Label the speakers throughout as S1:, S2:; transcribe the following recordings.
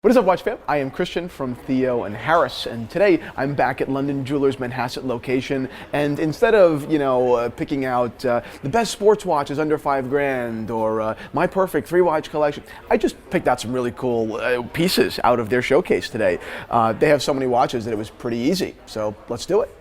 S1: What is up, Watch fam? I am Christian from Theo and Harris, and today I'm back at London Jewelers Manhasset location. And instead of, picking out the best sports watches under $5,000 or my perfect 3-watch collection, I just picked out some really cool pieces out of their showcase today. They have so many watches that it was pretty easy. So let's do it.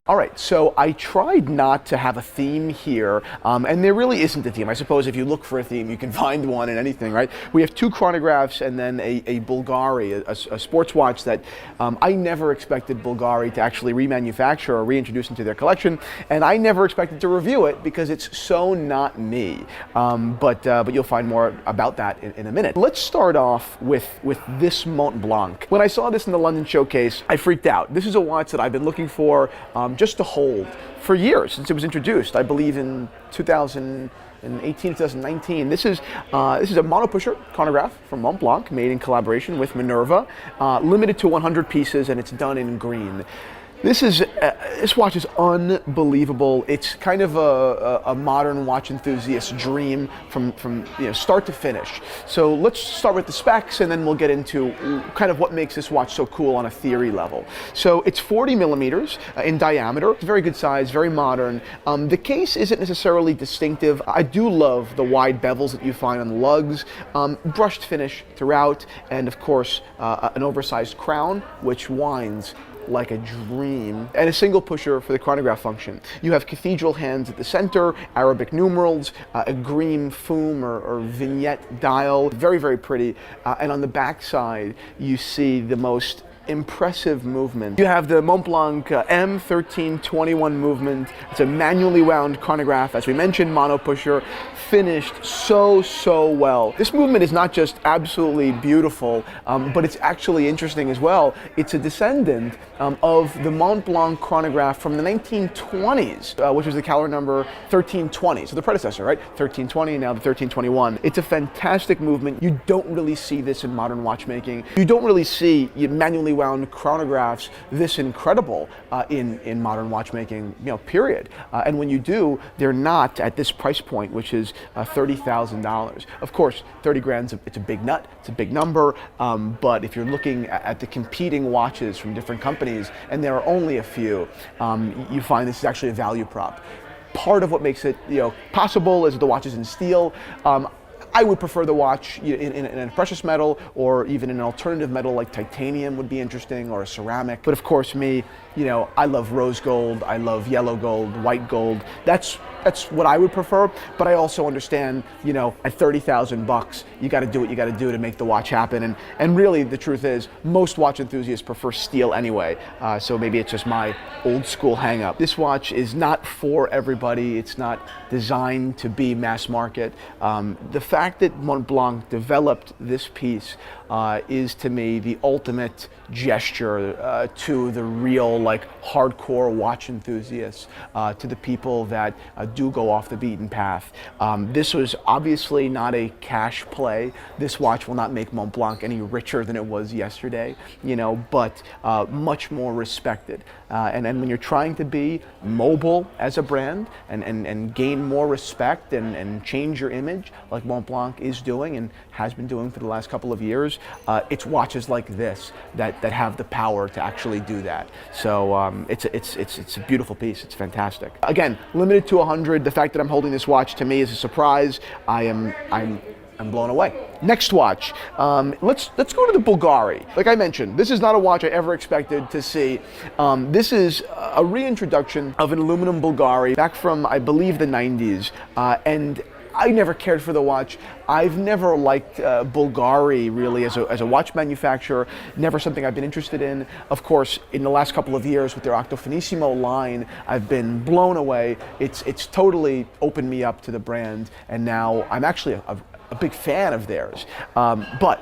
S1: All right, so I tried not to have a theme here, and there really isn't a theme. I suppose if you look for a theme, you can find one in anything, right? We have 2 chronographs and then a Bvlgari, a sports watch that I never expected Bvlgari to actually remanufacture or reintroduce into their collection, and I never expected to review it because it's so not me. But you'll find more about that in a minute. Let's start off with this Montblanc. When I saw this in the London showcase, I freaked out. This is a watch that I've been looking for just to hold for years since it was introduced, I believe in 2018, 2019. This is a Monopusher Chronograph from Montblanc, made in collaboration with Minerva, limited to 100 pieces, and it's done in green. This watch is unbelievable. It's kind of a modern watch enthusiast dream from start to finish. So let's start with the specs, and then we'll get into kind of what makes this watch so cool on a theory level. So it's 40 millimeters in diameter. It's a very good size, very modern. The case isn't necessarily distinctive. I do love the wide bevels that you find on the lugs, brushed finish throughout, and of course an oversized crown, which winds like a dream, and a single pusher for the chronograph function. You have cathedral hands at the center, Arabic numerals, a green fume or vignette dial, very, very pretty. And on the back side, you see the most impressive movement. You have the Montblanc M1321 movement. It's a manually wound chronograph, as we mentioned, Monopusher, finished so well. This movement is not just absolutely beautiful, but it's actually interesting as well. It's a descendant of the Montblanc chronograph from the 1920s, which was the calendar number 1320. So the predecessor, right? 1320, now the 1321. It's a fantastic movement. You don't really see this in modern watchmaking. You don't really see manually wound chronographs this incredible in modern watchmaking, period. And when you do, they're not at this price point, which is $30,000. Of course, 30 grand, it's a big nut, it's a big number, but if you're looking at the competing watches from different companies, and there are only a few, you find this is actually a value prop. Part of what makes it possible is the watch is in steel. I would prefer the watch in a precious metal, or even an alternative metal like titanium would be interesting, or a ceramic. But of course, me, I love rose gold, I love yellow gold, white gold. That's what I would prefer. But I also understand, at 30,000 bucks, you got to do what you got to do to make the watch happen. And really, the truth is, most watch enthusiasts prefer steel anyway. So maybe it's just my old school hang up. This watch is not for everybody. It's not designed to be mass market. The fact that Montblanc developed this piece is, to me, the ultimate gesture to the real, hardcore watch enthusiasts, to the people that do go off the beaten path. This was obviously not a cash play. This watch will not make Montblanc any richer than it was yesterday, but much more respected. And when you're trying to be mobile as a brand and gain more respect and change your image, like Montblanc is doing and has been doing for the last couple of years, it's watches like this that have the power to actually do that. So it's a beautiful piece. It's fantastic. Again, limited to 100. The fact that I'm holding this watch to me is a surprise. I'm blown away. Next watch, let's go to the Bvlgari. Like I mentioned, this is not a watch I ever expected to see. This is a reintroduction of an aluminum Bvlgari back from, I believe, the 90s, and I never cared for the watch. I've never liked Bvlgari really as a watch manufacturer, never something I've been interested in. Of course, in the last couple of years with their Octofinissimo line, I've been blown away. It's totally opened me up to the brand, and now I'm actually a big fan of theirs. But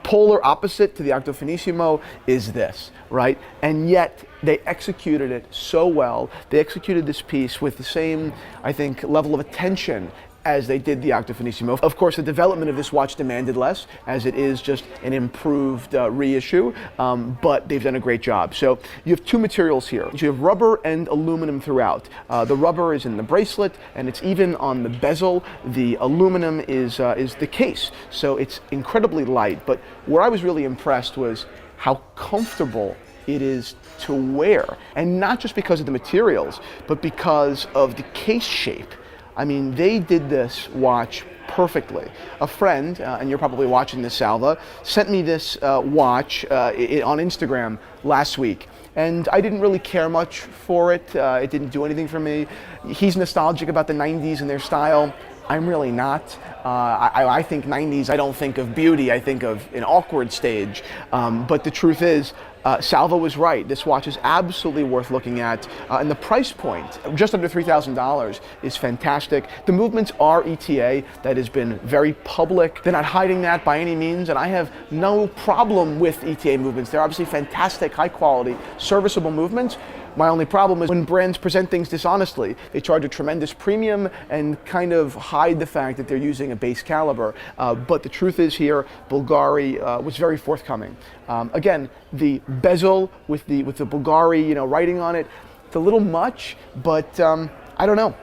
S1: polar opposite to the Octofinissimo is this, right? And yet they executed it so well. They executed this piece with the same, I think, level of attention as they did the Octofinissimo. Of course, the development of this watch demanded less, as it is just an improved reissue, but they've done a great job. So you have two materials here. You have rubber and aluminum throughout. The rubber is in the bracelet, and it's even on the bezel. The aluminum is the case, so it's incredibly light. But where I was really impressed was how comfortable it is to wear, and not just because of the materials, but because of the case shape. I mean, they did this watch perfectly. A friend, and you're probably watching this, Salva, sent me this watch on Instagram last week. And I didn't really care much for it. It didn't do anything for me. He's nostalgic about the 90s and their style. I'm really not. I think 90s, I don't think of beauty, I think of an awkward stage. But the truth is, Salva was right. This watch is absolutely worth looking at. And the price point, just under $3,000, is fantastic. The movements are ETA. That has been very public. They're not hiding that by any means, and I have no problem with ETA movements. They're obviously fantastic, high quality, serviceable movements. My only problem is when brands present things dishonestly. They charge a tremendous premium and kind of hide the fact that they're using a base caliber. But the truth is here, Bvlgari was very forthcoming. Again, the bezel with the Bvlgari, writing on it, it's a little much, but I don't know.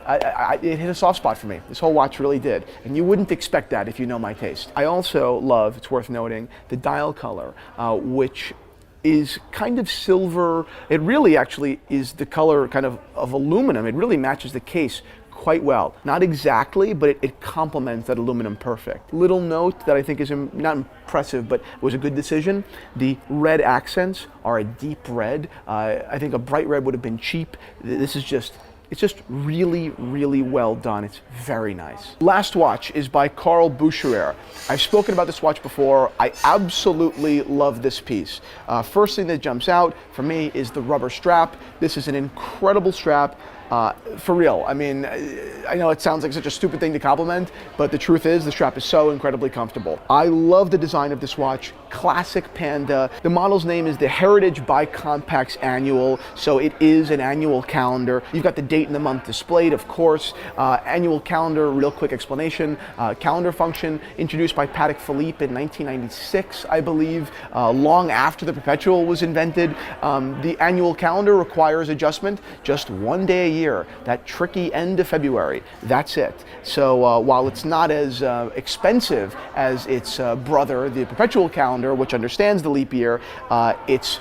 S1: It hit a soft spot for me. This whole watch really did. And you wouldn't expect that if you know my taste. I also love, it's worth noting, the dial color, which is kind of silver. It really actually is the color kind of aluminum. It really matches the case quite well. Not exactly, but it complements that aluminum perfect. Little note that I think is not impressive, but was a good decision. The red accents are a deep red. I think a bright red would have been cheap. This is just, it's just really, really well done. It's very nice. Last watch is by carlfbucherer. I've spoken about this watch before. I absolutely love this piece. First thing that jumps out for me is the rubber strap. This is an incredible strap. For real, I mean, I know it sounds like such a stupid thing to compliment, but the truth is the strap is so incredibly comfortable. I love the design of this watch, classic panda. The model's name is the Heritage Bicompax Annual, so it is an annual calendar. You've got the date and the month displayed, of course. Annual calendar, real quick explanation. Calendar function introduced by Patek Philippe in 1996, I believe, long after the perpetual was invented. The annual calendar requires adjustment just one day a year. That tricky end of February, that's it. So while it's not as expensive as its brother, the perpetual calendar, which understands the leap year, it's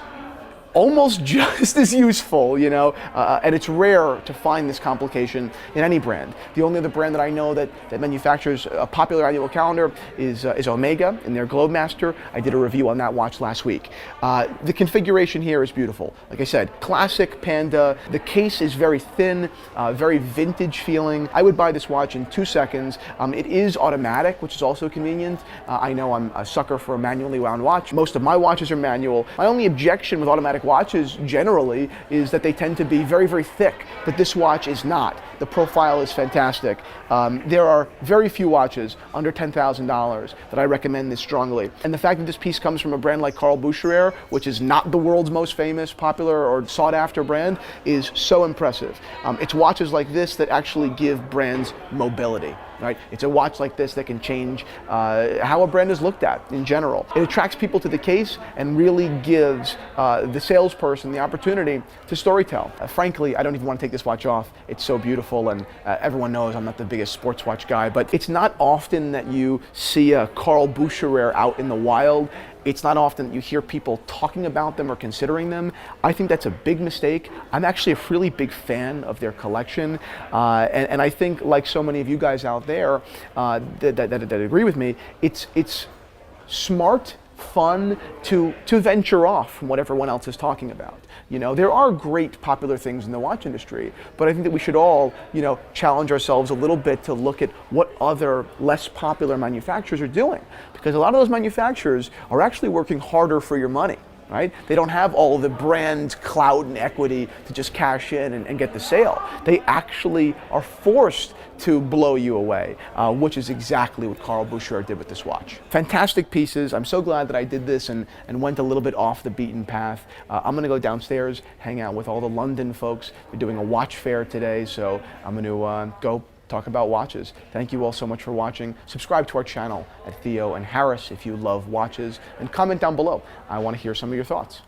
S1: almost just as useful, and it's rare to find this complication in any brand. The only other brand that I know that manufactures a popular annual calendar is Omega in their Globemaster. I did a review on that watch last week. The configuration here is beautiful. Like I said, classic panda. The case is very thin, very vintage feeling. I would buy this watch in 2 seconds. It is automatic, which is also convenient. I know I'm a sucker for a manually wound watch. Most of my watches are manual. My only objection with automatic watches generally is that they tend to be very, very thick, but this watch is not. The profile is fantastic. There are very few watches under $10,000 that I recommend this strongly. And the fact that this piece comes from a brand like carlfbucherer, which is not the world's most famous, popular, or sought after brand, is so impressive. It's watches like this that actually give brands mobility. Right? It's a watch like this that can change how a brand is looked at in general. It attracts people to the case and really gives the salesperson the opportunity to storytell. Frankly, I don't even want to take this watch off. It's so beautiful, and everyone knows I'm not the biggest sports watch guy, but it's not often that you see a carlfbucherer out in the wild. It's not often that you hear people talking about them or considering them. I think that's a big mistake. I'm actually a really big fan of their collection. And I think, like so many of you guys out there that agree with me, it's smart, fun to venture off from what everyone else is talking about. There are great popular things in the watch industry, but I think that we should all, challenge ourselves a little bit to look at what other less popular manufacturers are doing, because a lot of those manufacturers are actually working harder for your money. Right? They don't have all of the brand clout and equity to just cash in and get the sale. They actually are forced to blow you away, which is exactly what carlfbucherer did with this watch. Fantastic pieces. I'm so glad that I did this and went a little bit off the beaten path. I'm going to go downstairs, hang out with all the London folks. We're doing a watch fair today, so I'm going to go talk about watches. Thank you all so much for watching. Subscribe to our channel at Theo and Harris if you love watches, and comment down below. I want to hear some of your thoughts.